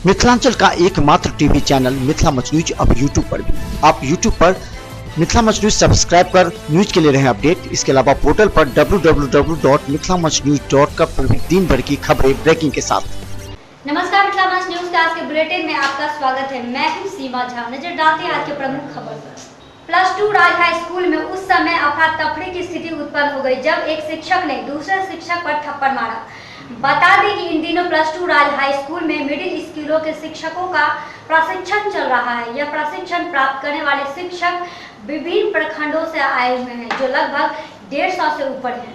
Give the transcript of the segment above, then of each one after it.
मिथिलांचल का एकमात्र TV channel Mithila much news अब यूट्यूब पर भी। आप यूट्यूब पर मिथिला मच न्यूज सब्सक्राइब कर न्यूज के लिए रहे अपडेट। इसके अलावा पोर्टल पर www.mithilamachnews.com पर भी दिन भर की खबरें ब्रेकिंग के साथ। नमस्कार, मिथिला मच न्यूज के आज के बुलेटिन में आपका स्वागत है। मैं हूं सीमा झा। नजर डालते हैं आज के प्रमुख खबर पर। +2 राज हाई स्कूल में उस समय अफरा तफरी की स्थिति उत्पन्न हो गई जब एक शिक्षक ने दूसरे शिक्षक पर थप्पड़ मारा। बता दें कि इन दिनों +2 राज हाई स्कूल में मिडिल स्कूलों के शिक्षकों का प्रशिक्षण चल रहा है। यह प्रशिक्षण प्राप्त करने वाले शिक्षक विभिन्न प्रखंडों से आए हुए हैं, जो लगभग 150 से ऊपर हैं।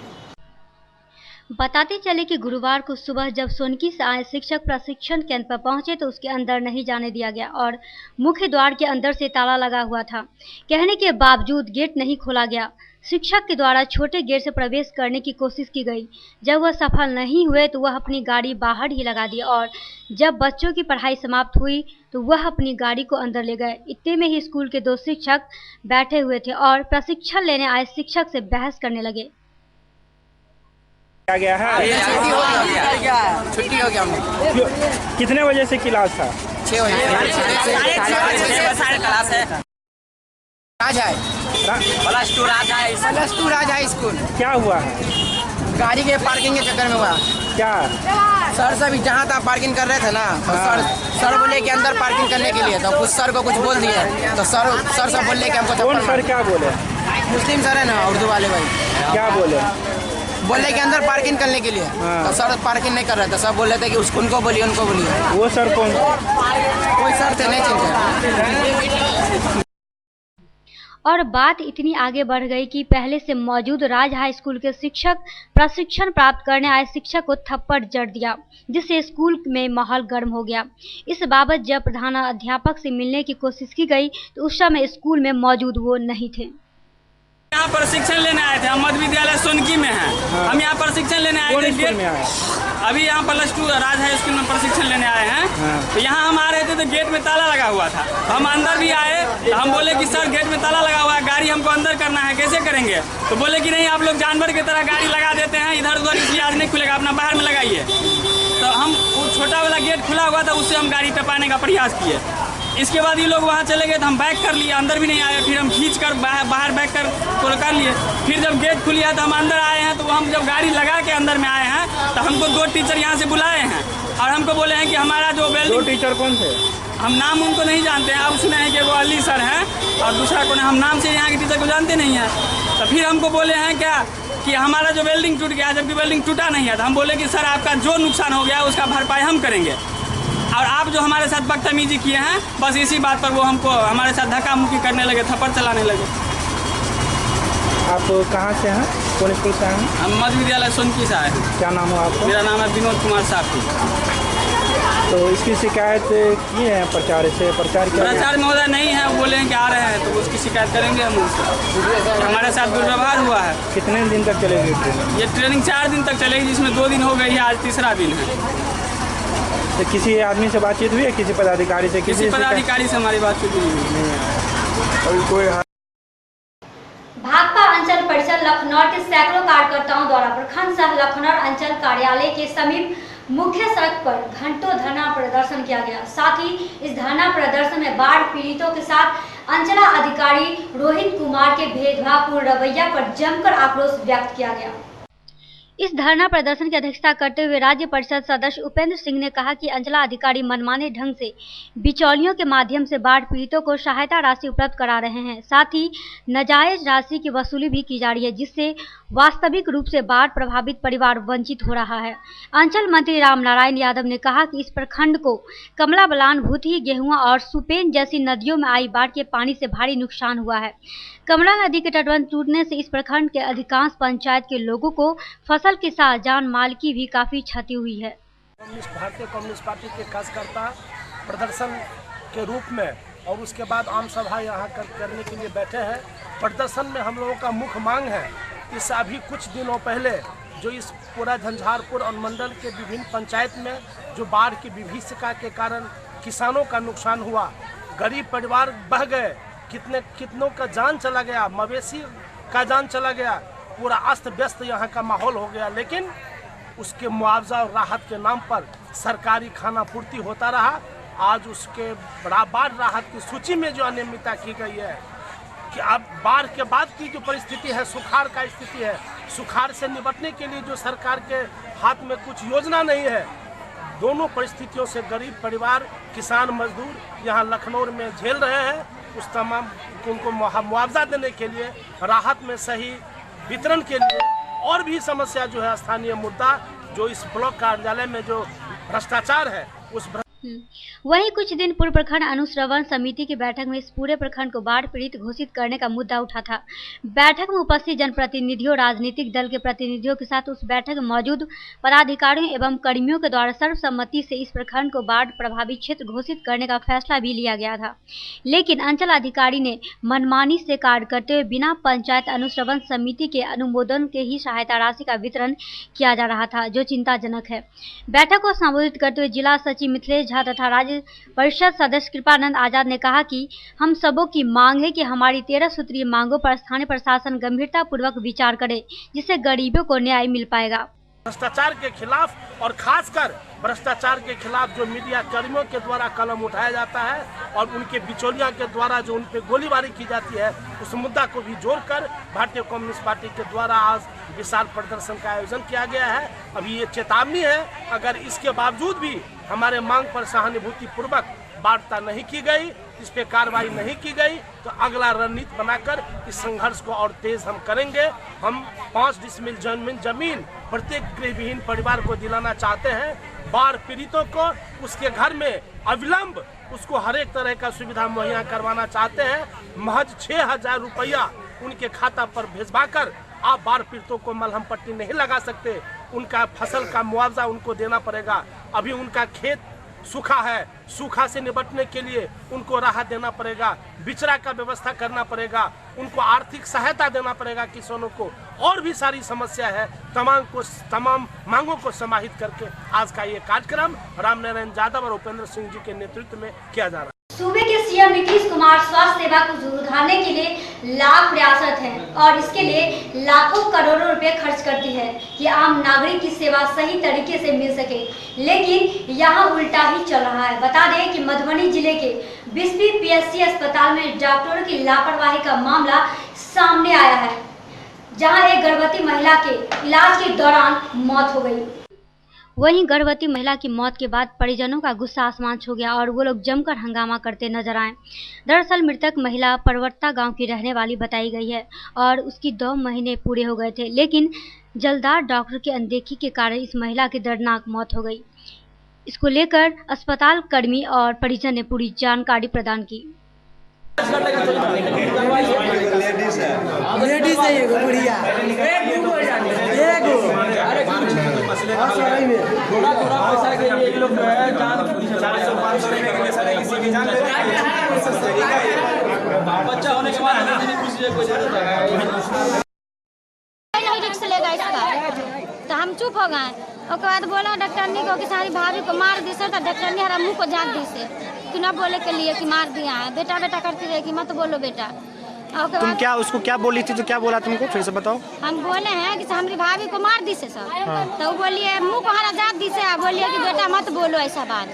बताते चले कि गुरुवार को सुबह जब सोनकी से आए शिक्षक प्रशिक्षण केंद्र पर पहुंचे तो उसके अंदर नहीं जाने दिया गया और मुख्य द्वार के अंदर से ताला लगा हुआ था। कहने के बावजूद गेट नहीं खोला गया। शिक्षक के द्वारा छोटे गेट से प्रवेश करने की कोशिश की गई। जब वह सफल नहीं हुए तो वह अपनी गाड़ी बाहर ही लगा दी और जब बच्चों की पढ़ाई समाप्त हुई तो वह अपनी गाड़ी को अंदर ले गए। इतने में ही स्कूल के 2 शिक्षक बैठे हुए थे और प्रशिक्षण लेने आए शिक्षक से बहस करने लगे। क्या गया है? छुट्टी हो गया हमने। कितने बजे से क्लास था? 6 बजे क्लास है। राज है +2 राज हाई स्कूल। क्या हुआ है? गाड़ी के पार्किंग के चक्कर में हुआ। क्या सर सभी जहाँ तक पार्किंग कर रहे थे ना, तो सर बोले कि अंदर पार्किंग करने के लिए, तो कुछ सर को कुछ बोल दिए तो सर सब बोले कि हमको कौन सर क्या बोले? मुस्लिम सर है ना, उर्दू वाले भाई। क्या बोले कि अंदर पार्किंग करने के लिए। तो सर पार्किंग नहीं कर रहे थे। सब बोल रहे थे कि उनको बोलिए, उनको बोलिए। वो सर कौन? कोई सर थे, नहीं चिंता। और बात इतनी आगे बढ़ गई कि पहले से मौजूद राज हाई स्कूल के शिक्षक प्रशिक्षण प्राप्त करने आए शिक्षक को थप्पड़ जड़ दिया, जिससे स्कूल में माहौल गर्म हो गया। इस बाबत जब प्रधानाध्यापक से मिलने की कोशिश की गई तो उस समय स्कूल में मौजूद वो नहीं थे। यहाँ प्रशिक्षण लेने आए थे। हम मध्य विद्यालय सोनकी में हैं। हम यहाँ प्रशिक्षण लेने आए थे। अभी यहाँ +2 राज हाई स्कूल में प्रशिक्षण लेने आए हैं। तो यहाँ हम आ रहे थे तो गेट में ताला लगा हुआ था। तो हम अंदर भी आए तो हम बोले कि सर गेट में ताला लगा हुआ है, गाड़ी हमको अंदर करना है, कैसे करेंगे? तो बोले कि नहीं, आप लोग जानवर की तरह गाड़ी लगा देते हैं, इधर उधर इसलिए आज नहीं खुलेगा, अपना बाहर में लगाइए। तो हम वो छोटा वाला गेट खुला हुआ था, उससे हम गाड़ी टपाने का प्रयास किए। इसके बाद ये लोग वहाँ चले गए तो हम बैक कर लिए, अंदर भी नहीं आए। फिर हम खींच कर बाहर बैक कर कर लिए। फिर जब गेट खुली है तो हम अंदर आए हैं। तो हम जब गाड़ी लगा के अंदर में आए हैं तो हमको 2 टीचर यहाँ से बुलाए हैं और हमको बोले हैं कि हमारा जो वेल्डिंग। 2 टीचर कौन थे? हम नाम उनको नहीं जानते हैं। अब सुने हैं कि वो अली सर हैं और दूसरा कौन है, हम नाम से यहाँ के टीचर को जानते नहीं हैं। तो फिर हमको बोले हैं क्या कि हमारा जो वेल्डिंग टूट गया, जबकि वेल्डिंग टूटा नहीं है। तो हम बोले कि सर आपका जो नुकसान हो गया उसका भरपाई हम करेंगे और आप जो हमारे साथ बदतमीजी किए हैं, बस इसी बात पर वो हमको हमारे साथ धक्का मुक्की करने लगे, थप्पड़ चलाने लगे। आप कहाँ से हैं? कौन स्कूल से हैं? हम मध्य विद्यालय सोनकी से आए हैं। क्या नाम है आपका? मेरा नाम है विनोद कुमार साहू। तो इसकी शिकायत की है प्रचार से? प्रचार महोदय नहीं है, वो बोले हैं कि आ रहे हैं तो उसकी शिकायत करेंगे हम उससे। हमारे साथ दुर्व्यवहार हुआ है। कितने दिन तक चलेगी ट्रेनिंग? ये ट्रेनिंग 4 दिन तक चलेगी, जिसमें 2 दिन हो गई है, आज तीसरा दिन है। तो किसी आदमी से बातचीत हुई है? किसी पदाधिकारी से? किसी पदाधिकारी से हमारी बातचीत हुई नहीं है। भाकपा अंचल परिषद लखनऊ के सैकड़ों कार्यकर्ताओं द्वारा प्रखंड सह लखनऊ अंचल कार्यालय के समीप मुख्य सड़क पर घंटों धरना प्रदर्शन किया गया। साथ ही इस धरना प्रदर्शन में बाढ़ पीड़ितों के साथ अंचला अधिकारी रोहित कुमार के भेदभावपूर्ण रवैया पर जमकर आक्रोश व्यक्त किया गया। इस धरना प्रदर्शन की अध्यक्षता करते हुए राज्य परिषद सदस्य उपेंद्र सिंह ने कहा कि अंचला अधिकारी मनमाने ढंग से बिचौलियों के माध्यम से बाढ़ पीड़ितों को सहायता राशि उपलब्ध करा रहे हैं। साथ ही नाजायज राशि की वसूली भी की जा रही है, जिससे वास्तविक रूप से बाढ़ प्रभावित परिवार वंचित हो रहा है। अंचल मंत्री रामनारायण यादव ने कहा कि इस प्रखंड को कमला बलान, भूतही, गेहुआ और सुपेन जैसी नदियों में आई बाढ़ के पानी से भारी नुकसान हुआ है। कमला नदी के तटबंध टूटने से इस प्रखंड के अधिकांश पंचायत के लोगों को फसल के साथ जान माल की भी काफी क्षति हुई है। भारतीय कम्युनिस्ट पार्टी के कार्यकर्ता प्रदर्शन के रूप में और उसके बाद आम सभा यहाँ करने के लिए बैठे हैं। प्रदर्शन में हम लोगों का मुख्य मांग है, इस अभी कुछ दिनों पहले जो इस पूरा झंझारपुर अनुमंडल के विभिन्न पंचायत में जो बाढ़ की विभीषिका के कारण किसानों का नुकसान हुआ, गरीब परिवार बह गए, कितनों का जान चला गया, मवेशी का जान चला गया, पूरा अस्त व्यस्त यहाँ का माहौल हो गया। लेकिन उसके मुआवजा और राहत के नाम पर सरकारी खाना पूर्ति होता रहा आज उसके बाढ़ राहत की सूची में जो अनियमितता की गई है कि अब बाढ़ के बाद की जो परिस्थिति है, सुखाड़ का स्थिति है, सुखाड़ से निपटने के लिए जो सरकार के हाथ में कुछ योजना नहीं है, दोनों परिस्थितियों से गरीब परिवार, किसान, मजदूर यहाँ लखनऊ में झेल रहे हैं। उस तमाम उनको मुआवजा देने के लिए, राहत में सही वितरण के लिए, और भी समस्या जो है स्थानीय मुद्दा जो इस ब्लॉक कार्यालय में जो भ्रष्टाचार है उस वहीं कुछ दिन पूर्व प्रखंड अनुश्रवण समिति की बैठक में इस पूरे प्रखंड को बाढ़ पीड़ित घोषित करने का मुद्दा उठा था। बैठक में उपस्थित जनप्रतिनिधियों, राजनीतिक दल के प्रतिनिधियों के साथ उस बैठक में मौजूद पदाधिकारियों एवं कर्मियों के द्वारा सर्वसम्मति से इस प्रखंड को बाढ़ प्रभावित क्षेत्र घोषित करने का फैसला भी लिया गया था। लेकिन अंचल अधिकारी ने मनमानी से कार्य करते हुए बिना पंचायत अनुश्रवण समिति के अनुमोदन के ही सहायता राशि का वितरण किया जा रहा था, जो चिंताजनक है। बैठक को संबोधित करते हुए जिला सचिव मिथिलेश झा तथा राज्य परिषद सदस्य कृपानंद आजाद ने कहा कि हम सबों की मांग है कि हमारी 13 सूत्रीय मांगों पर स्थानीय प्रशासन गंभीरता पूर्वक विचार करे, जिससे गरीबों को न्याय मिल पाएगा। भ्रष्टाचार के खिलाफ और खासकर भ्रष्टाचार के खिलाफ जो मीडिया कर्मियों के द्वारा कलम उठाया जाता है और उनके बिचौलिया के द्वारा जो उन पर गोलीबारी की जाती है, उस मुद्दा को भी जोड़कर भारतीय कम्युनिस्ट पार्टी के द्वारा आज विशाल प्रदर्शन का आयोजन किया गया है। अभी ये चेतावनी है, अगर इसके बावजूद भी हमारे मांग पर सहानुभूति पूर्वक वार्ता नहीं की गई, इस पे कार्रवाई नहीं की गई, तो अगला रणनीति बनाकर इस संघर्ष को और तेज हम करेंगे। हम 5 डिसमिल जमीन प्रत्येक गृहविहीन परिवार को दिलाना चाहते हैं। बाढ़ पीड़ितों को उसके घर में अविलंब उसको हर एक तरह का सुविधा मुहैया करवाना चाहते हैं। महज 6,000 रुपया उनके खाता पर भेजवाकर आप बाढ़ पीड़ितों को मलहम पट्टी नहीं लगा सकते, उनका फसल का मुआवजा उनको देना पड़ेगा। अभी उनका खेत सूखा है, सूखा से निपटने के लिए उनको राहत देना पड़ेगा, बिचड़ा का व्यवस्था करना पड़ेगा, उनको आर्थिक सहायता देना पड़ेगा किसानों को, और भी सारी समस्या है। तमाम मांगों को समाहित करके आज का ये कार्यक्रम रामनारायण यादव और उपेंद्र सिंह जी के नेतृत्व में किया जा रहा है। सूबे के सीएम नीतीश कुमार स्वास्थ्य सेवा को सुधारने के लिए लाख प्रयासरत हैं और इसके लिए लाखों करोड़ों रुपए खर्च करती है कि आम नागरिक की सेवा सही तरीके से मिल सके, लेकिन यहाँ उल्टा ही चल रहा है। बता दें कि मधुबनी जिले के बिस्फी पीएचसी अस्पताल में डॉक्टरों की लापरवाही का मामला सामने आया है, जहाँ एक गर्भवती महिला के इलाज के दौरान मौत हो गई। वहीं गर्भवती महिला की मौत के बाद परिजनों का गुस्सा आसमान छू गया और वो लोग जमकर हंगामा करते नजर आए। दरअसल मृतक महिला परवत्ता गांव की रहने वाली बताई गई है और उसकी 2 महीने पूरे हो गए थे, लेकिन जलदार डॉक्टर की अनदेखी के कारण इस महिला की दर्दनाक मौत हो गई। इसको लेकर अस्पताल कर्मी और परिजन ने पूरी जानकारी प्रदान की। लेडीज है ये बुढ़िया थोड़ा पैसा के लिए लोग जान 400-500 रुपए के लिए सारे किसी की जान बच्चा होने के बाद हमें कुछ कोई जरूरत है नहीं रिक्स लेगा इसका, तो हम चुप हो गए। उसके बाद बोला डॉक्टरनी को कि सारी भाभी को मार दी से, तो डॉक्टरनी हमारा मुंह को झाँक दी से कि ना बोले के लिए कि मार दिया है। बेटा बेटा करती रहेगी, मत बोलो बेटा। तुम क्या उसको क्या बोली थी, तो क्या बोला तुमको, फिर से बताओ। हम बोले हैं कि हमारी भाभी को मार दी से सर। हाँ। तो वो बोलिए मुंह को हरा जात दी से, बोलिए कि बेटा मत बोलो ऐसा बात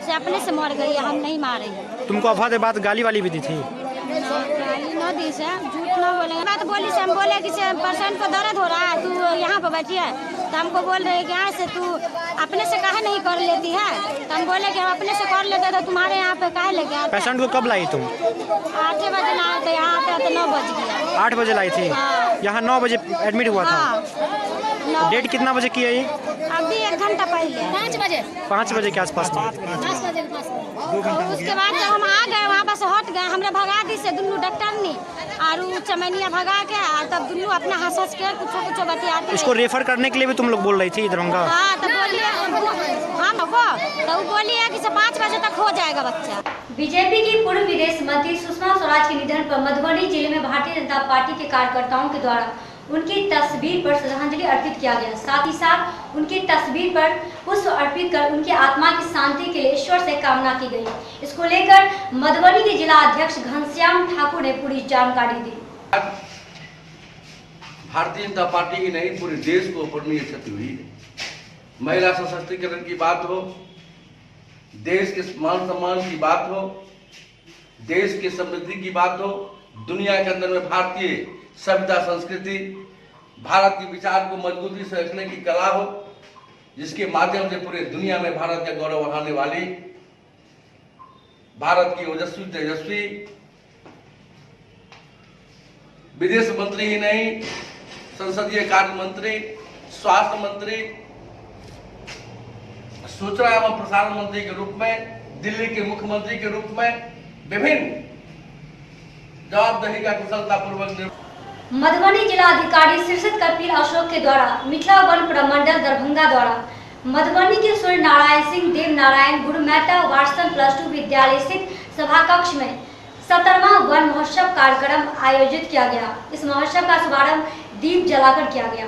से, अपने से मर गई, हम नहीं मारे। तुमको अफवाह के बाद गाली वाली भी दी थी? गाली न दी से, झूठ न बोलेंगे। बात बोली से हम बोले कि पेशेंट को दर्द हो रहा है, तू यहाँ पर बैठी है, तो हमको बोल रहे कि यहाँ से तू अपने से काहे नहीं कर लेती है। तो हम बोले कि हम अपने से कर लेते तो तुम्हारे यहाँ पे काहे लेके आते। पेशेंट को कब लाई तुम? 8 बजे लाए थे, यहाँ पे तो 9 बज गया। 8 बजे लाई थी? हाँ। यहाँ 9 बजे एडमिट हुआ था? हाँ। डेट कितना बजे की है ये? अभी 1 घंटा पहले 5 बजे के आसपास। उसके बाद जब हम आ गए वहाँ से हट गए, हमने भगा दी से दुनू डॉक्टरनी और चमैनिया भगा के, और तब दुनू अपना हंस के कुछ बतियाते। इसको रेफर करने के लिए भी तुम लोग बोल रही थी दरभंगा? हाँ, तो बोलिए हम तो बोलिए कि 5 बजे तक हो जाएगा बच्चा। बीजेपी की पूर्व विदेश मंत्री सुषमा स्वराज के निधन पर मधुबनी जिले में भारतीय जनता पार्टी के कार्यकर्ताओं के द्वारा उनकी तस्वीर पर श्रद्धांजलि अर्पित किया गया। साथ ही साथ उनकी तस्वीर पर पुष्प अर्पित कर उनकी आत्मा की शांति के लिए ईश्वर से कामना की गई। इसको लेकर मधुबनी के जिला अध्यक्ष घनश्याम ठाकुर ने पूरी जानकारी दी। भारतीय जनता पार्टी की नहीं, पूरे देश को अपूरणीय क्षति हुई है। महिला सशक्तिकरण की बात हो, देश के मान सम्मान की बात हो, देश की समृद्धि की बात हो, दुनिया के अंदर में भारतीय सभ्यता संस्कृति, भारत के विचार को मजबूती से रखने की कला हो, जिसके माध्यम से पूरे दुनिया में भारत का गौरव बढ़ाने वाली, भारत की ओजस्वी तेजस्वी विदेश मंत्री ही नहीं, संसदीय कार्य मंत्री, स्वास्थ्य मंत्री, सूचना एवं प्रसारण मंत्री के रूप में, दिल्ली के मुख्यमंत्री के रूप में विभिन्न जवाबदेही का कुशलतापूर्वक मधुबनी जिला अधिकारी शीर्षत कपिल अशोक के द्वारा मिथिला वन प्रमंडल दरभंगा द्वारा मधुबनी के सूर्य नारायण सिंह देव नारायण गुरु मेहता वाटसन +2 विद्यालय स्थित सभा कक्ष में 17वां वन महोत्सव कार्यक्रम आयोजित किया गया। इस महोत्सव का शुभारंभ दीप जलाकर किया गया।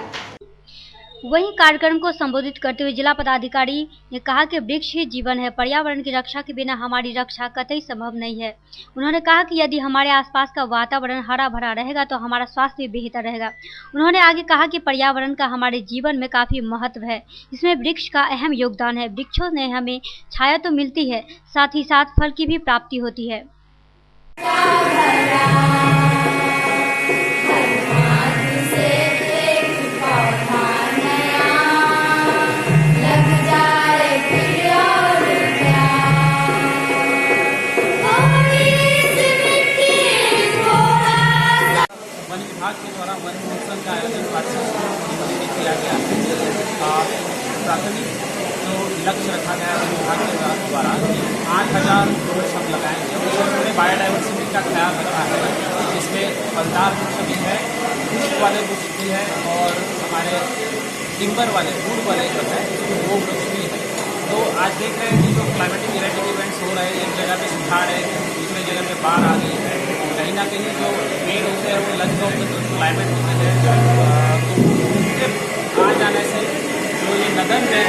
वहीं कार्यक्रम को संबोधित करते हुए जिला पदाधिकारी ने कहा कि वृक्ष ही जीवन है, पर्यावरण की रक्षा के बिना हमारी रक्षा कतई संभव नहीं है। उन्होंने कहा कि यदि हमारे आसपास का वातावरण हरा भरा रहेगा तो हमारा स्वास्थ्य भी बेहतर रहेगा। उन्होंने आगे कहा कि पर्यावरण का हमारे जीवन में काफी महत्व है, इसमें वृक्ष का अहम योगदान है। वृक्षों ने हमें छाया तो मिलती है, साथ ही साथ फल की भी प्राप्ति होती है। के द्वारा वन महोत्सव का आयोजन किया गया। प्राथमिक जो लक्ष्य रखा गया वन विभाग के द्वारा 8000 वृक्ष हम लगाएंगे। उन्होंने बायोडाइवर्सिटी का ख्याल रखा है, जिसमें फलदार वृक्ष भी है, पुष्प वाले वृक्ष भी है और हमारे टिम्बर वाले वुड वाले जो है वो वृक्ष भी है। तो आज देख रहे हैं कि जो क्लाइमेटिक इरेटिक इवेंट्स हो रहे हैं, एक जगह पे सुखाड़ है, दूसरी जगह पे बाढ़ आ गई है, कहीं ना कहीं जो पेड़ होते हैं वो लग जाओ तो क्लाइमेट होते हैं, तो आ जाने से जो ये नदन है।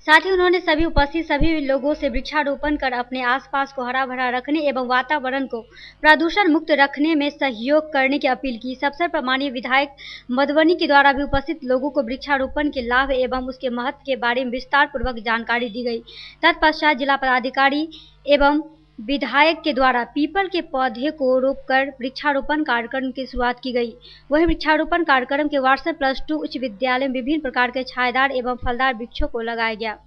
साथ ही उन्होंने सभी उपस्थित सभी लोगों से वृक्षारोपण कर अपने आसपास को हरा भरा रखने एवं वातावरण को प्रदूषण मुक्त रखने में सहयोग करने की अपील की। इस अवसर पर माननीय विधायक मधुबनी के द्वारा भी उपस्थित लोगों को वृक्षारोपण के लाभ एवं उसके महत्व के बारे में विस्तार पूर्वक जानकारी दी गई। तत्पश्चात जिला पदाधिकारी एवं विधायक के द्वारा पीपल के पौधे को रोपकर वृक्षारोपण कार्यक्रम की शुरुआत की गई। वहीं वृक्षारोपण कार्यक्रम के वाटसन +2 उच्च विद्यालय में विभिन्न प्रकार के छायादार एवं फलदार वृक्षों को लगाया गया।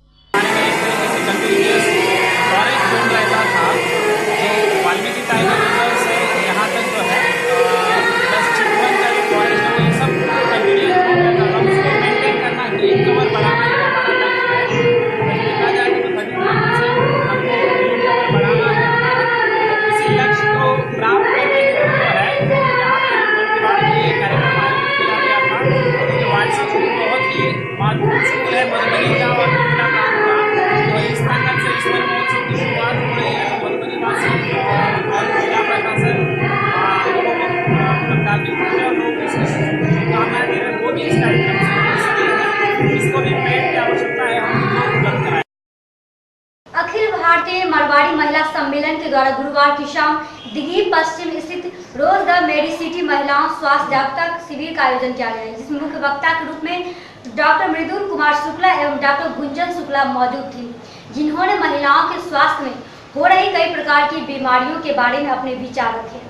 अखिल भारतीय मारवाड़ी महिला सम्मेलन के द्वारा गुरुवार की शाम दिघी पश्चिम स्थित रोज द मेडिसिटी महिलाओं स्वास्थ्य जागरूकता शिविर का आयोजन किया गया, जिसमें मुख्य वक्ता के रूप में डॉक्टर मृदुल कुमार शुक्ला एवं डॉक्टर गुंजन शुक्ला मौजूद थी, जिन्होंने महिलाओं के स्वास्थ्य में हो रही कई प्रकार की बीमारियों के बारे में अपने विचार रखे।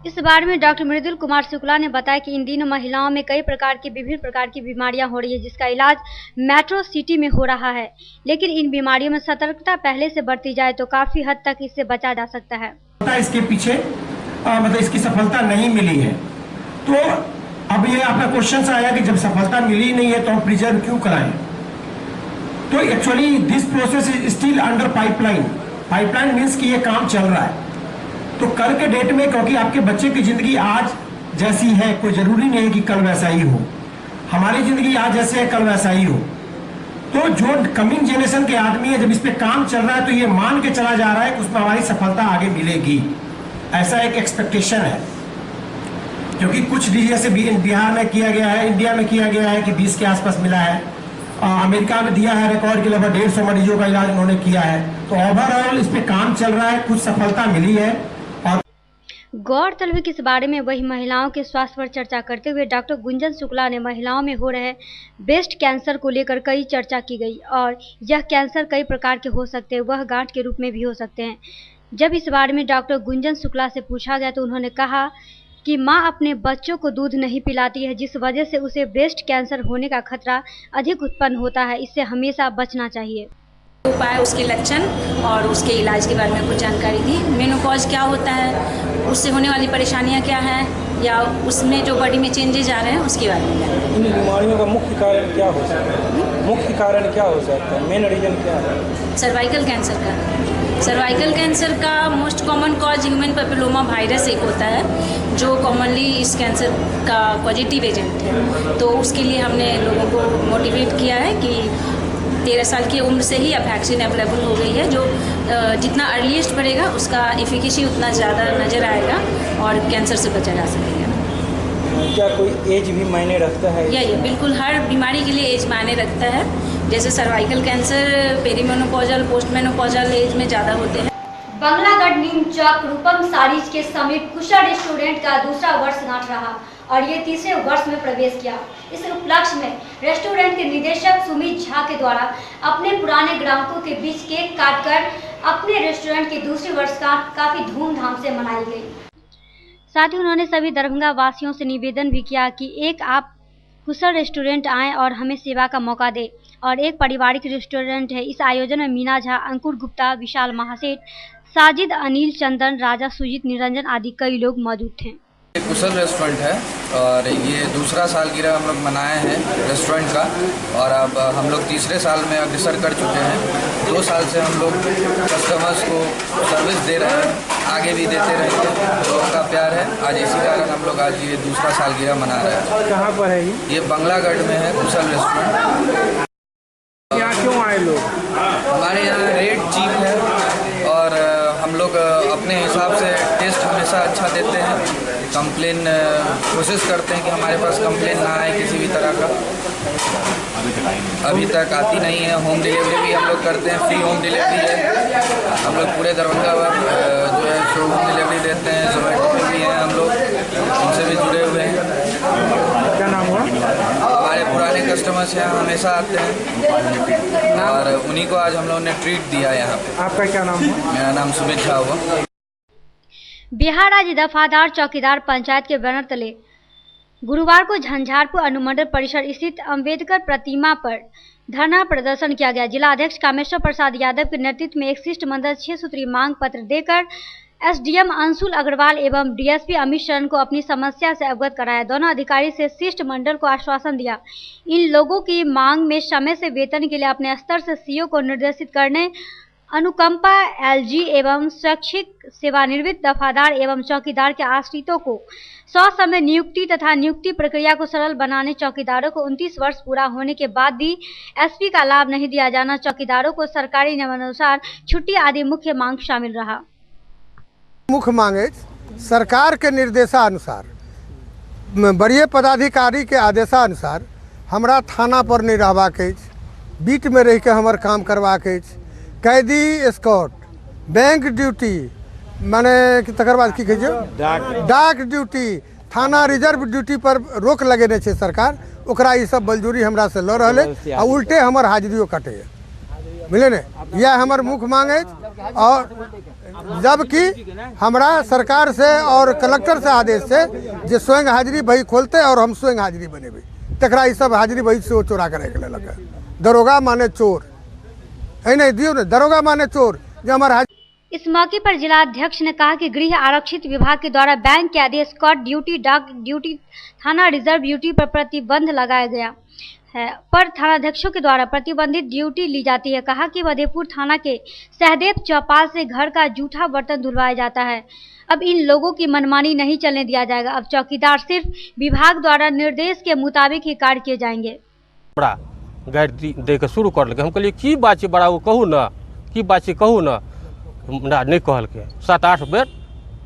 इस बारे में डॉक्टर मृदुल कुमार शुक्ला ने बताया कि इन दिनों महिलाओं में कई प्रकार की विभिन्न प्रकार की बीमारियां हो रही है, जिसका इलाज मेट्रो सिटी में हो रहा है, लेकिन इन बीमारियों में सतर्कता पहले से बरती जाए तो काफी हद तक इससे बचा जा सकता है। इसके पीछे मतलब इसकी सफलता नहीं मिली है, तो अब ये आपका क्वेश्चन आया कि जब सफलता मिली नहीं है तो हम प्रिजर्व क्यों कराएं? तो actually this process is still under pipeline. Pipeline means कि ये काम चल रहा है। तो कल के डेट में, क्योंकि आपके बच्चे की जिंदगी आज जैसी है, कोई जरूरी नहीं है कि कल वैसा ही हो। हमारी जिंदगी आज जैसे है कल वैसा ही हो। तो जो कमिंग जनरेशन के आदमी है, जब इस पे काम चल रहा है तो ये मान के चला जा रहा है कि उसमें हमारी सफलता आगे मिलेगी, ऐसा एक एक्सपेक्टेशन है। क्योंकि कुछ जैसे बिहार में किया गया है, इंडिया में किया गया है कि 20 के आसपास मिला है, अमेरिका में दिया है रिकॉर्ड के लगभग 150 मरीजों का इलाज उन्होंने किया है। तो ओवरऑल इस पे काम चल रहा है, कुछ सफलता मिली है। गौरतलब है कि इस बारे में वही महिलाओं के स्वास्थ्य पर चर्चा करते हुए डॉक्टर गुंजन शुक्ला ने महिलाओं में हो रहे ब्रेस्ट कैंसर को लेकर कई चर्चा की गई और यह कैंसर कई प्रकार के हो सकते हैं, वह गांठ के रूप में भी हो सकते हैं। जब इस बारे में डॉक्टर गुंजन शुक्ला से पूछा गया तो उन्होंने कहा कि मां अपने बच्चों को दूध नहीं पिलाती है, जिस वजह से उसे ब्रेस्ट कैंसर होने का खतरा अधिक उत्पन्न होता है। इससे हमेशा बचना चाहिए। उपाय, उसके लक्षण और उसके इलाज के बारे में कुछ जानकारी दी। मेनोपॉज क्या होता है, उससे होने वाली परेशानियां क्या हैं, या उसमें जो बॉडी में चेंजेज आ रहे हैं उसके बारे में। इन बीमारियों का मुख्य कारण क्या हो सकता है? मुख्य कारण क्या हो सकता है? मेन रीजन क्या है? सर्वाइकल कैंसर का। सर्वाइकल कैंसर का most common cause human papilloma virus एक होता है जो कॉमनली इस कैंसर का पॉजिटिव एजेंट है। तो उसके लिए हमने लोगों को मोटिवेट किया है कि 13 साल की उम्र से ही अब वैक्सीन अवेलेबल हो गई है, जो जितना अर्लीस्ट बढ़ेगा उसका एफिकेसी उतना ज़्यादा नज़र आएगा और कैंसर से बचा जा सकेगा। क्या कोई एज भी मायने रखता है? ये बिल्कुल हर बीमारी के लिए एज मायने रखता है। जैसे cervical cancer perimenopausal, postmenopausal age में ज़्यादा होते हैं। बंगलागढ़ नीम चौक रूपम सारीज के समीप कुशल रेस्टोरेंट का दूसरा वर्षगांठ रहा और ये तीसरे वर्ष में प्रवेश किया। इस उपलक्ष्य में रेस्टोरेंट के निदेशक सुमित झा के द्वारा अपने पुराने ग्राहकों के बीच केक काटकर अपने रेस्टोरेंट की दूसरी वर्षगांठ काफी धूमधाम से मनाई गई। साथ ही उन्होंने सभी दरभंगा वासियों से निवेदन भी किया कि एक आप कुशल रेस्टोरेंट आएं और हमें सेवा का मौका दें और एक पारिवारिक रेस्टोरेंट है। इस आयोजन में मीना झा, अंकुर गुप्ता, विशाल महासेठ, साजिद, अनिल, चंदन, राजा, सुजीत, निरंजन आदि कई लोग मौजूद थे। कुशल रेस्टोरेंट है और ये दूसरा सालगिरह हम लोग मनाए हैं रेस्टोरेंट का और अब हम लोग तीसरे साल में अग्रसर कर चुके हैं। 2 साल से हम लोग कस्टमर्स को सर्विस दे रहे हैं, आगे भी देते रहेंगे। लोगों का प्यार है, आज इसी कारण हम लोग आज ये दूसरा सालगिरह मना रहे हैं। कहाँ पर है ये बंगलागढ़ में है कुशल रेस्टोरेंट। यहाँ क्यों आए लोग? हमारे यहाँ रेट चीप है और हम लोग अपने हिसाब से टेस्ट हमेशा अच्छा देते हैं। कंप्लेन कोशिश करते हैं कि हमारे पास कंप्लेन ना आए किसी भी तरह का। अभी तक आती नहीं है। होम डिलीवरी भी हम लोग करते हैं, फ्री होम डिलीवरी है। हम लोग पूरे दरभंगा जो है सो होम डिलीवरी देते हैं। जोमेटो पे भी हैं हम लोग, उनसे भी जुड़े हुए हैं। क्या नाम हुआ? हमारे पुराने कस्टमर्स यहाँ हमेशा आते हैं और उन्हीं को आज हम लोगों ने ट्रीट दिया यहाँ पे। आपका क्या नाम हुआ? मेरा नाम सुमित झा हुआ। बिहार राज्य दफादार चौकीदार पंचायत के बैनर तले गुरुवार को झंझारपुर अनुमंडल परिसर स्थित अंबेडकर प्रतिमा पर धरना प्रदर्शन किया गया। जिला अध्यक्ष कामेश्वर प्रसाद यादव के नेतृत्व में एक शिष्टमंडल 6 सूत्रीय मांग पत्र देकर एसडीएम अंशुल अग्रवाल एवं डीएसपी अमित शरण को अपनी समस्या से अवगत कराया। दोनों अधिकारी से शिष्टमंडल को आश्वासन दिया इन लोगों की मांग में समय से वेतन के लिए अपने स्तर से सीओ को निर्देशित करने, अनुकंपा एलजी एवं शैक्षिक सेवानिवृत्त दफादार एवं चौकीदार के आश्रितों को 100 समय नियुक्ति तथा नियुक्ति प्रक्रिया को सरल बनाने, चौकीदारों को 29 वर्ष पूरा होने के बाद भी एसपी का लाभ नहीं दिया जाना, चौकीदारों को सरकारी नियमानुसार छुट्टी आदि मुख्य मांग शामिल रहा। मुख्य मांगे सरकार के निर्देशानुसार, वरीय पदाधिकारी के आदेशानुसार हमरा थाना पर नहीं रहबा के, बीट में रह के हमार काम करवा के, कैदी स्कॉट, बैंक ड्यूटी माने तकर बाद की कहे डाक ड्यूटी, थाना रिजर्व ड्यूटी पर रोक लगेने छे सरकार, ओकरा ई सब बलजूरी हमरा से ल रहले आ उल्टे हमर हाजिरियो कटे मिले ने। यह हमार मुख्य मांग है और जबकि हमरा सरकार से और कलेक्टर से आदेश से जे स्वयं हाजिरी बही खोलते और हम स्वयं हाजिरी बनेबे, तकरा ई सब हाजिरी बही से चोरा करे के लगे। दरोगा माने चोर है, नहीं दियो ने, दरोगा माने चोर जो हमारा। इस मौके पर जिला अध्यक्ष ने कहा कि गृह आरक्षित विभाग के द्वारा बैंक के आदेश, स्कॉट ड्यूटी, डाक ड्यूटी, थाना रिजर्व ड्यूटी पर प्रतिबंध लगाया गया है, पर थानाध्यक्षों के द्वारा प्रतिबंधित ड्यूटी ली जाती है। कहा कि मधेपुर थाना के सहदेव चौपाल से घर का जूठा बर्तन धुलवाया जाता है। अब इन लोगों की मनमानी नहीं चलने दिया जाएगा। अब चौकीदार सिर्फ विभाग द्वारा निर्देश के मुताबिक ही कार्य किए जाएंगे। बड़ा गाड़ी दे के शुरू कर लगे। हम कहलिए की बात छै बड़ा, वो कहू ना की बात छै कहू ना, नहीं कहल के 7-8 बेर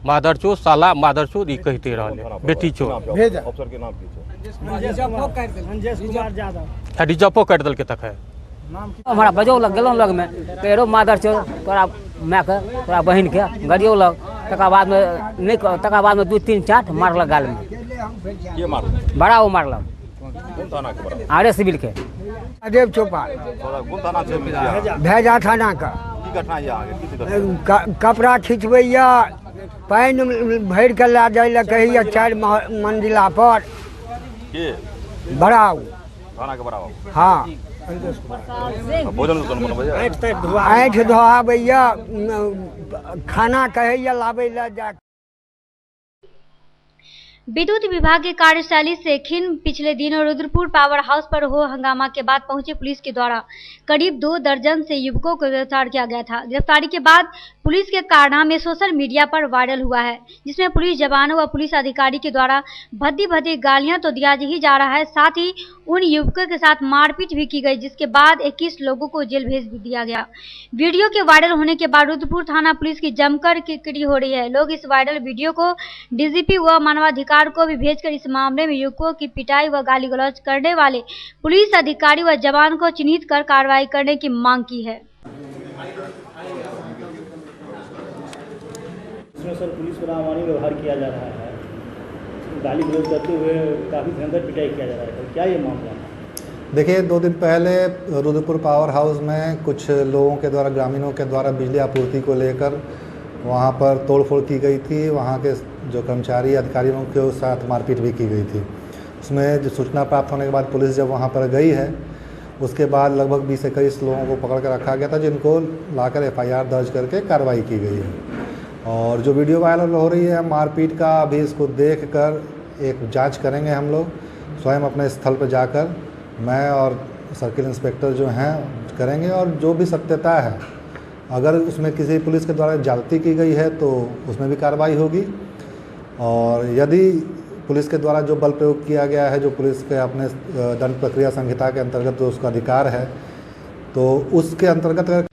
मादर चोर, साला मादर चोर ई कहते रहले, बेटी चोर। अफसर के नाम की छै? रिजर्वो काट देलके तक है। हमारा बजो लग गेलों लग में पेड़ो मादर चोर, तोरा माँ के तोरा बहन के गरियो लग तकर बाद में नहीं तकर बाद में 2-3 चाट मारल गाल में। के मार बड़ा वो मारल कौन थाना के बड़ा आरे सिविल के देव चौपाल कौन थाना से भेजा थाना का की घटना है आगे की दिक्कत कपड़ा खिंचबैया पानि भरि के ला जाए ला कहैया 4 मंजिला पर के बड़ाऊ थाना के बड़ा हाँ भोजन कौन बनबैया आँठ धोआबैया खाना कहैया लाबै ला जा। विद्युत विभाग के कार्यशैली से खिन पिछले दिनों रुद्रपुर पावर हाउस पर हो हंगामा के बाद पहुंचे पुलिस के द्वारा करीब 2 दर्जन से युवकों को गिरफ्तार किया गया था। गिरफ्तारी के बाद पुलिस के कारनामे सोशल मीडिया पर वायरल हुआ है, जिसमें पुलिस जवानों व पुलिस अधिकारी के द्वारा भद्दी भद्दी गालियां तो दिया ही जा रहा है, साथ ही उन युवकों के साथ मारपीट भी की गई, जिसके बाद 21 लोगों को जेल भेज भी दिया गया। वीडियो के वायरल होने के बाद रुद्रपुर थाना पुलिस की जमकर किरकिरी हो रही है। लोग इस वायरल वीडियो को डीजीपी व मानवाधिकार को भी भेजकर इस मामले में युवकों की पिटाई व गाली गलौज करने वाले पुलिस अधिकारी व जवान को चिन्हित कर कार्रवाई करने की मांग की है। इसमें सर पुलिस को नामानी व्यवहार किया जा रहा है, गाली गलौज करते हुए काफ़ी भयंकर पिटाई किया जा रहा है, तो क्या ये मामला है? देखिए 2 दिन पहले रुद्रपुर पावर हाउस में कुछ लोगों के द्वारा ग्रामीणों के द्वारा बिजली आपूर्ति को लेकर वहाँ पर तोड़फोड़ की गई थी। वहाँ के जो कर्मचारी अधिकारियों के साथ मारपीट भी की गई थी। उसमें जो सूचना प्राप्त होने के बाद पुलिस जब वहाँ पर गई है, उसके बाद लगभग 20 से 21 लोगों को पकड़ कर रखा गया था, जिनको लाकर FIR दर्ज करके कार्रवाई की गई है। और जो वीडियो वायरल हो रही है मारपीट का, अभी इसको देख कर एक जाँच करेंगे हम लोग स्वयं अपने स्थल पर जाकर, मैं और सर्किल इंस्पेक्टर जो हैं करेंगे, और जो भी सत्यता है अगर उसमें किसी पुलिस के द्वारा ज्यादती की गई है तो उसमें भी कार्रवाई होगी, और यदि पुलिस के द्वारा जो बल प्रयोग किया गया है, जो पुलिस के अपने दंड प्रक्रिया संहिता के अंतर्गत जो उसका अधिकार है, तो उसके अंतर्गत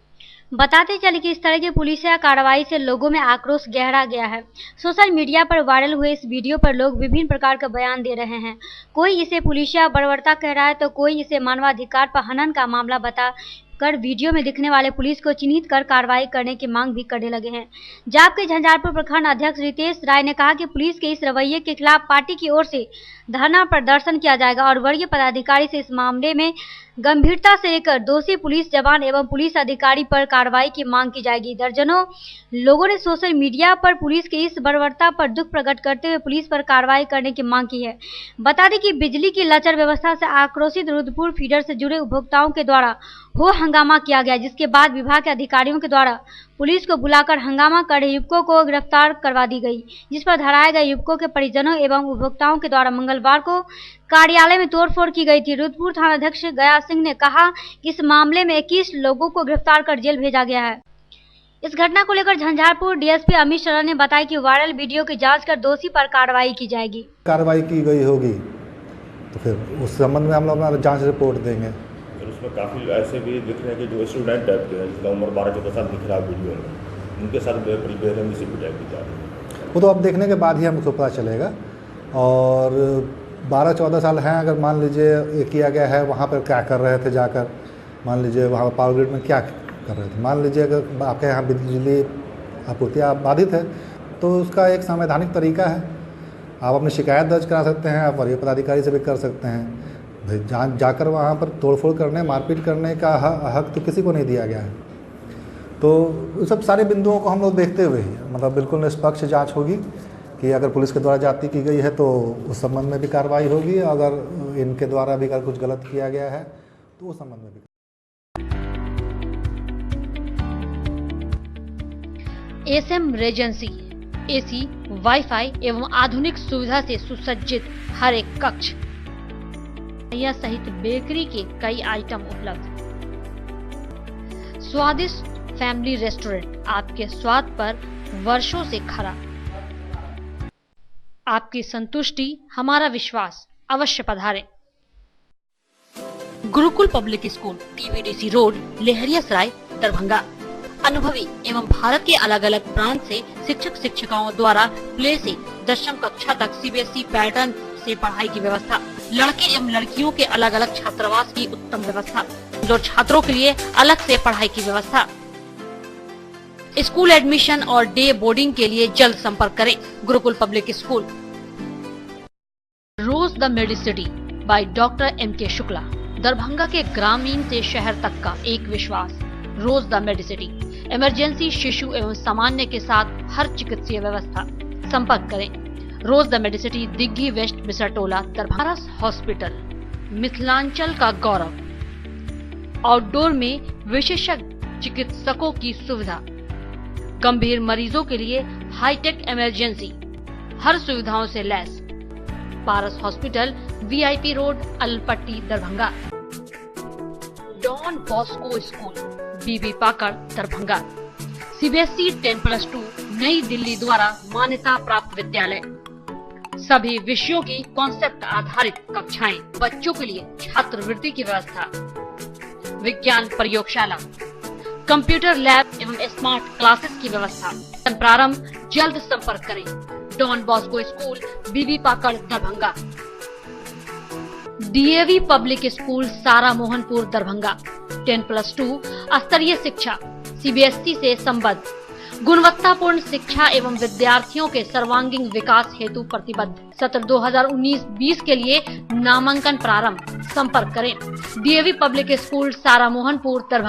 बताते चले कि इस तरह की पुलिसिया कार्रवाई से लोगों में आक्रोश गहरा गया है। सोशल मीडिया पर वायरल हुए इस वीडियो पर लोग विभिन्न प्रकार का बयान दे रहे हैं। कोई इसे पुलिसिया बर्बरता कह रहा है, तो कोई इसे मानवाधिकार पर हनन का मामला बता कर वीडियो में दिखने वाले पुलिस को चिन्हित कर कार्रवाई करने की मांग भी करने लगे हैं। जाप के झंझारपुर प्रखंड अध्यक्ष रितेश राय ने कहा कि पुलिस के इस रवैये के खिलाफ पार्टी की ओर से धरना प्रदर्शन किया जाएगा और वरीय पदाधिकारी से इस मामले में गंभीरता से लेकर दोषी पुलिस जवान एवं पुलिस अधिकारी पर कार्रवाई की मांग की जाएगी। दर्जनों लोगों ने सोशल मीडिया पर पुलिस की इस बर्बरता पर दुख प्रकट करते हुए पुलिस पर कार्रवाई करने की मांग की है। बता दें कि बिजली की लचर व्यवस्था से आक्रोशित रुद्रपुर फीडर से जुड़े उपभोक्ताओं के द्वारा हो हंगामा किया गया, जिसके बाद विभाग के अधिकारियों के द्वारा पुलिस को बुलाकर हंगामा कर रहे युवकों को गिरफ्तार करवा दी गई, जिस पर धराए गए युवकों के परिजनों एवं उपभोक्ताओं के द्वारा मंगलवार को कार्यालय में तोड़फोड़ की गई थी। रुद्रपुर थानाध्यक्ष गया सिंह ने कहा कि इस मामले में 21 लोगों को गिरफ्तार कर जेल भेजा गया है। इस घटना को लेकर झंझारपुर डीएसपी अमित शरण ने बताया कि वायरल वीडियो की जांच कर दोषी पर कार्रवाई की जाएगी। कार्रवाई की गई होगी तो फिर उस संबंध में हम लोग अपना जाँच रिपोर्ट देंगे। उसमें काफ़ी ऐसे भी दिख रहे हैं कि जो स्टूडेंट टाइप के हैं, जिसका उम्र 12-14 साल दिख रहा है वीडियो में, उनके साथ बेरहमी से पिटाई की जा रही है। वो तो अब देखने के बाद ही हमको पता चलेगा। और 12-14 साल हैं, अगर मान लीजिए ये किया गया है, वहाँ पर क्या कर रहे थे जाकर, मान लीजिए वहाँ पावर ग्रिड में क्या कर रहे थे, मान लीजिए अगर आपके यहाँ बिजली आपूर्ति बाधित है तो उसका एक संवैधानिक तरीका है, आप अपनी शिकायत दर्ज करा सकते हैं, आप वरीय पदाधिकारी से भी कर सकते हैं। भाई जाकर वहाँ पर तोड़फोड़ करने मारपीट करने का हक तो किसी को नहीं दिया गया है। तो सब सारे बिंदुओं को हम लोग देखते हुए ही मतलब बिल्कुल निष्पक्ष जांच होगी कि अगर पुलिस के द्वारा ज्यादती की गई है तो उस संबंध में भी कार्रवाई होगी, अगर इनके द्वारा भी अगर कुछ गलत किया गया है तो उस संबंध में भी। एसएम रेजेंसी एसी, वाईफाई एवं आधुनिक सुविधा से सुसज्जित हर एक कक्ष यह सहित बेकरी के कई आइटम उपलब्ध। स्वादिष्ट फैमिली रेस्टोरेंट आपके स्वाद पर वर्षों से खरा। आपकी संतुष्टि हमारा विश्वास, अवश्य पधारें। Gurukul public school, TBDC road, Lehariasarai, Darbhanga. अनुभवी एवं भारत के अलग अलग प्रांत से शिक्षक शिक्षिकाओं द्वारा प्ले से 10वीं कक्षा तक सीबीएसई पैटर्न से पढ़ाई की व्यवस्था। लड़के एवं लड़कियों के अलग अलग छात्रावास की उत्तम व्यवस्था, जो छात्रों के लिए अलग से पढ़ाई की व्यवस्था। स्कूल एडमिशन और डे बोर्डिंग के लिए जल्द संपर्क करें। Gurukul public school. Rose the medicity by doctor M.K. Shukla. Darbhanga के ग्रामीण से शहर तक का एक विश्वास। रोज द मेडिसिटी। इमरजेंसी, शिशु एवं सामान्य के साथ हर चिकित्सीय व्यवस्था। संपर्क करें। Rose the medicity, Dighi west, Misratola, Darbhanga. Hospital, Mithilanchal का गौरव। आउटडोर में विशेषज्ञ चिकित्सकों की सुविधा। गंभीर मरीजों के लिए हाईटेक इमरजेंसी, हर सुविधाओं से लैस। Paras hospital, VIP road, Alpatti, Darbhanga. Don Bosco school, BB Pakar, Darbhanga. CBSE 10+2 नई दिल्ली द्वारा मान्यता प्राप्त विद्यालय। सभी विषयों की कॉन्सेप्ट आधारित कक्षाएं। बच्चों के लिए छात्रवृत्ति की व्यवस्था। विज्ञान प्रयोगशाला, कंप्यूटर लैब एवं स्मार्ट क्लासेस की व्यवस्था। प्रारंभ। जल्द संपर्क करें। Don Bosco school, BB Pakar, Darbhanga. DAV public school, सारा मोहनपुर, दरभंगा। 10+2 स्तरीय शिक्षा, CBSE से संबद्ध, गुणवत्तापूर्ण शिक्षा एवं विद्यार्थियों के सर्वांगीण विकास हेतु प्रतिबद्ध। सत्र 2019-20 के लिए नामांकन प्रारंभ। संपर्क करें। DAV पब्लिक स्कूल, सारा मोहनपुर, दरभंगा।